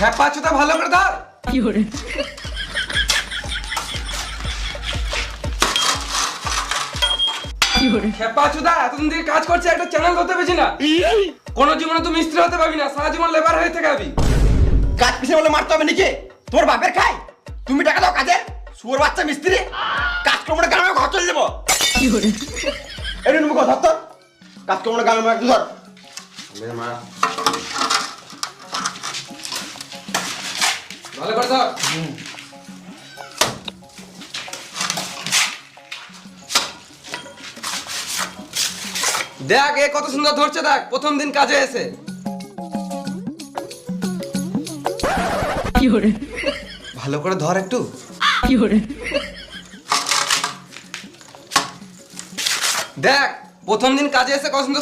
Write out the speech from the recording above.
খেপা চোদা ভালো করে ধর। খেপা চোদা এতদিন থেকে কাজ করছে, একটা চ্যানেল হতে পেরেছি না। কোনো জীবনে তুই মিস্ত্রি হতে পারবি না, সারা জীবন লেবার হয়ে থেকে যাবি। কাজ পিছনে বলে মারতে হবে নাকি? তোমার বাপের খাই, তুমি টাকা দাও কাজের। শুয়োর বাচ্চা মিস্ত্রি, কাজ কর্মটা গ্রামে ঘর চলে যাবো। এই নুন মুখ ধর তো, কাজ কর্মটা গ্রামে একটু ধর। মা ভালো করে ধর। দেখ এ কত সুন্দর ধরছে, দেখ প্রথম দিন কাজে এসে। ভালো করে ধর একটু। দেখ প্রথম দিন কাজে এসে কত সুন্দর